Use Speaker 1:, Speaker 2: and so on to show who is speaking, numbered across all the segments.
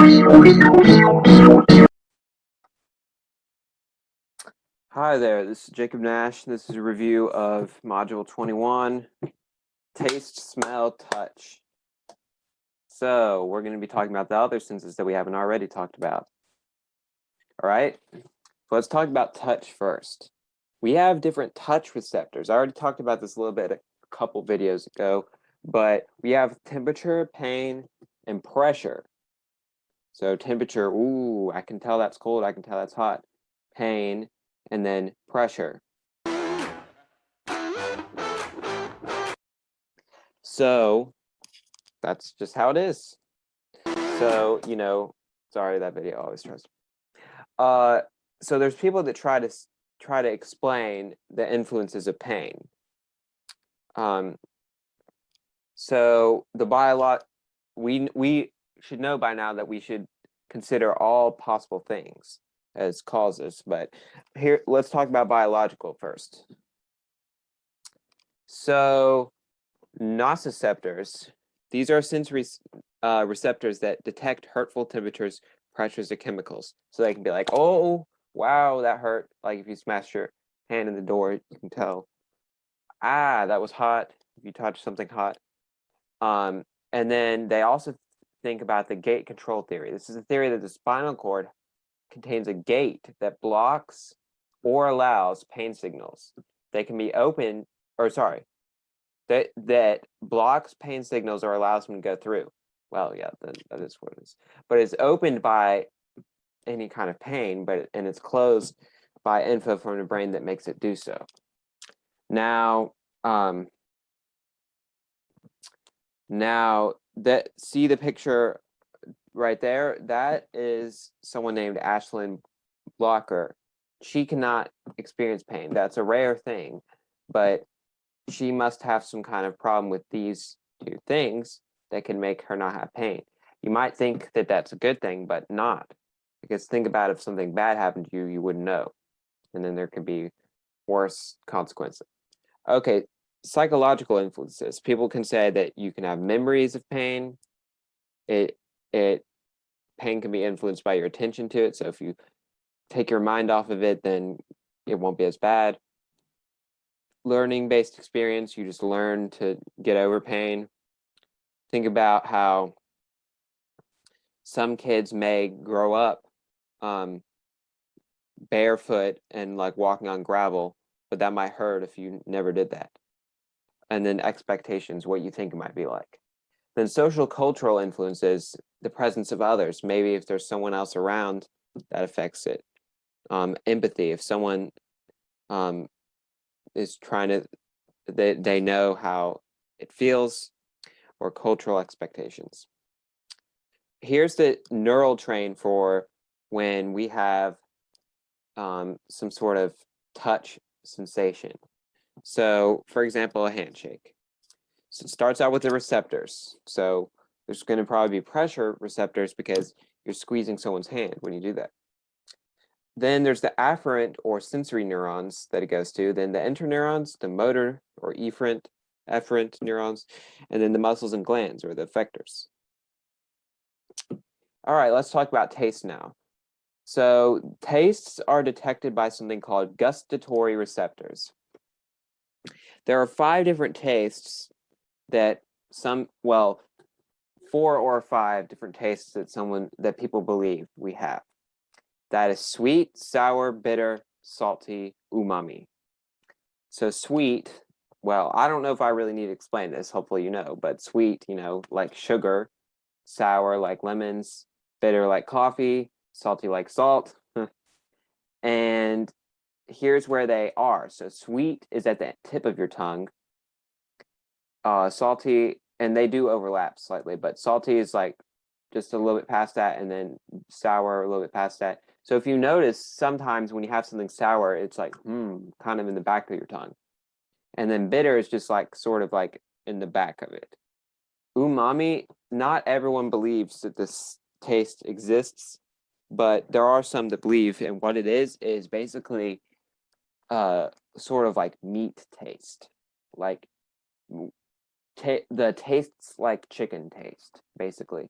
Speaker 1: Hi there, this is Jacob Nash. This is a review of Module 21, Taste, Smell, Touch. So, we're going to be talking about the other senses that we haven't already talked about. All right, so let's talk about touch first. We have different touch receptors. I already talked about this a little bit a couple videos ago, but we have temperature, pain, and pressure. So temperature, ooh, I can tell that's cold, I can tell that's hot. Pain, and then pressure. So that's just how it is. So, sorry, that video always tries to. So there's people that try to explain the influences of pain. So we should know by now that we should consider all possible things as causes, but here let's talk about biological first. So nociceptors, these are sensory receptors that detect hurtful temperatures, pressures, or chemicals. So they can be like, oh, wow, that hurt. Like if you smash your hand in the door, you can tell, that was hot. If you touch something hot. And then they also think about the gate control theory. This is a theory that the spinal cord contains a gate that blocks or allows pain signals. They can be open, or sorry, that blocks pain signals or allows them to go through. Well, yeah, that is what it is. But it's opened by any kind of pain, and it's closed by info from the brain that makes it do so. Now, see the picture right there? That is someone named Ashlyn Blocker. She cannot experience pain. That's a rare thing, but she must have some kind of problem with these two things that can make her not have pain. You might think that that's a good thing, but not. Because think about if something bad happened to you, you wouldn't know. And then there could be worse consequences. Okay, psychological influences. People can say that you can have memories of pain. Pain can be influenced by your attention to it. So if you take your mind off of it, then it won't be as bad. Learning-based experience, you just learn to get over pain. Think about how some kids may grow up barefoot and like walking on gravel, but that might hurt if you never did that. And then expectations, what you think it might be like. Then social cultural influences, the presence of others. Maybe if there's someone else around, that affects it. Empathy, if someone is trying to, they know how it feels, or cultural expectations. Here's the neural train for when we have some sort of touch sensation. So, for example, a handshake. So it starts out with the receptors. So there's going to probably be pressure receptors because you're squeezing someone's hand when you do that. Then there's the afferent or sensory neurons that it goes to. Then the interneurons, the motor or efferent neurons, and then the muscles and glands or the effectors. All right, let's talk about taste now. So tastes are detected by something called gustatory receptors. There are 5 different tastes that 4 or 5 different tastes that people believe we have. That is sweet, sour, bitter, salty, umami. So sweet, well, I don't know if I really need to explain this, hopefully you know, but sweet, like sugar, sour like lemons, bitter like coffee, salty like salt. And here's where they are. So sweet is at the tip of your tongue. Salty, and they do overlap slightly, but salty is like just a little bit past that, and then sour a little bit past that. So if you notice, sometimes when you have something sour, it's like, kind of in the back of your tongue. And then bitter is just like sort of like in the back of it. Umami, not everyone believes that this taste exists, but there are some that believe, and what it is basically sort of like meat taste. Like the tastes like chicken taste, basically.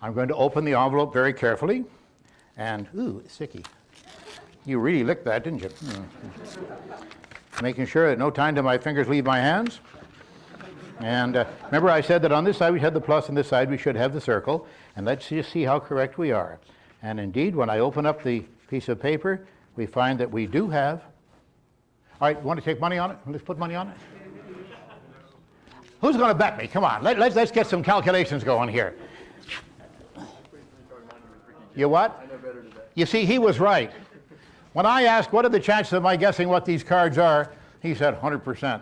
Speaker 2: I'm going to open the envelope very carefully. And, ooh, it's sticky. You really licked that, didn't you? Making sure that no time to my fingers leave my hands. And remember I said that on this side we had the plus, on this side we should have the circle. And let's just see how correct we are. And indeed, when I open up the piece of paper, we find that we do have. All right, you want to take money on it? Let's put money on it. Who's going to bet me? Come on, let's get some calculations going here. You what? You see, he was right. When I asked, what are the chances of my guessing what these cards are, he said 100%.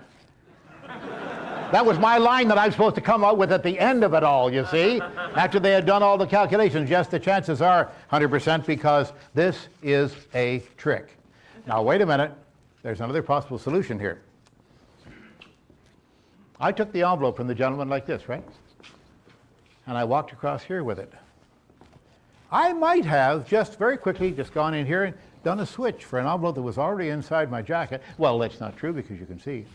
Speaker 2: That was my line that I'm supposed to come up with at the end of it all, you see, after they had done all the calculations. Yes, the chances are 100% because this is a trick. Now, wait a minute. There's another possible solution here. I took the envelope from the gentleman like this, right? And I walked across here with it. I might have just very quickly just gone in here and done a switch for an envelope that was already inside my jacket. Well, that's not true because you can see.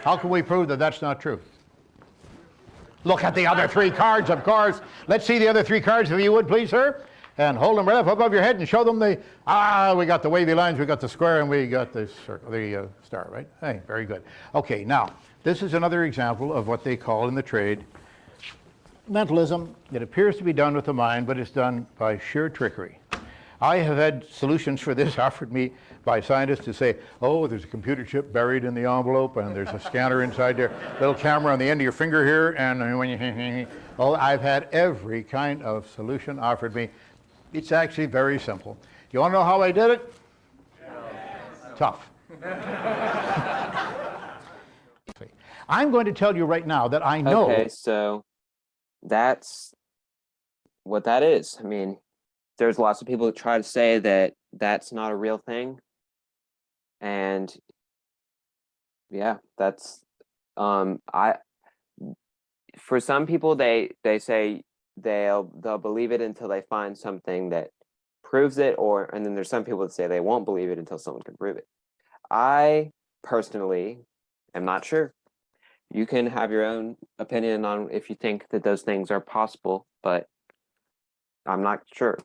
Speaker 2: How can we prove that that's not true? Look at the other three cards, of course. Let's see the other three cards, if you would, please, sir. And hold them right up above your head and show them the, we got the wavy lines, we got the square, and we got the circle, the star, right? Hey, very good. Okay, now, this is another example of what they call in the trade mentalism. It appears to be done with the mind, but it's done by sheer trickery. I have had solutions for this offered me by scientists to say, oh, there's a computer chip buried in the envelope, and there's a scanner inside there, little camera on the end of your finger here, and when you, oh, I've had every kind of solution offered me. It's actually very simple. You want to know how I did it? Yes. Tough. I'm going to tell you right now that I know.
Speaker 1: Okay, so that's what that is. I mean, there's lots of people that try to say that that's not a real thing. And yeah, that's for some people they say they'll believe it until they find something that proves it, and then there's some people that say they won't believe it until someone can prove it. I personally am not sure. You can have your own opinion on if you think that those things are possible, but I'm not sure.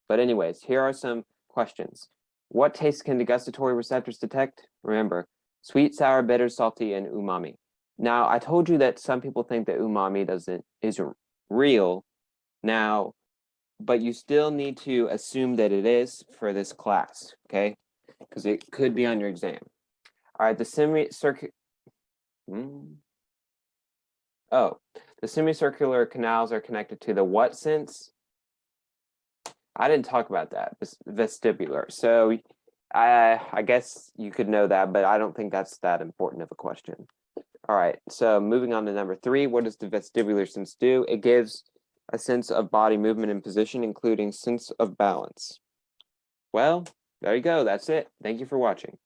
Speaker 1: But anyways, here are some questions. What tastes can the gustatory receptors detect? Remember, sweet, sour, bitter, salty, and umami. Now, I told you that some people think that umami isn't real now, but you still need to assume that it is for this class, okay? Because it could be on your exam. All right, the semicircular canals are connected to the what sense? I didn't talk about that, vestibular. So I guess you could know that, but I don't think that's that important of a question. All right, so moving on to number 3, what does the vestibular sense do? It gives a sense of body movement and position, including sense of balance. Well, there you go. That's it. Thank you for watching.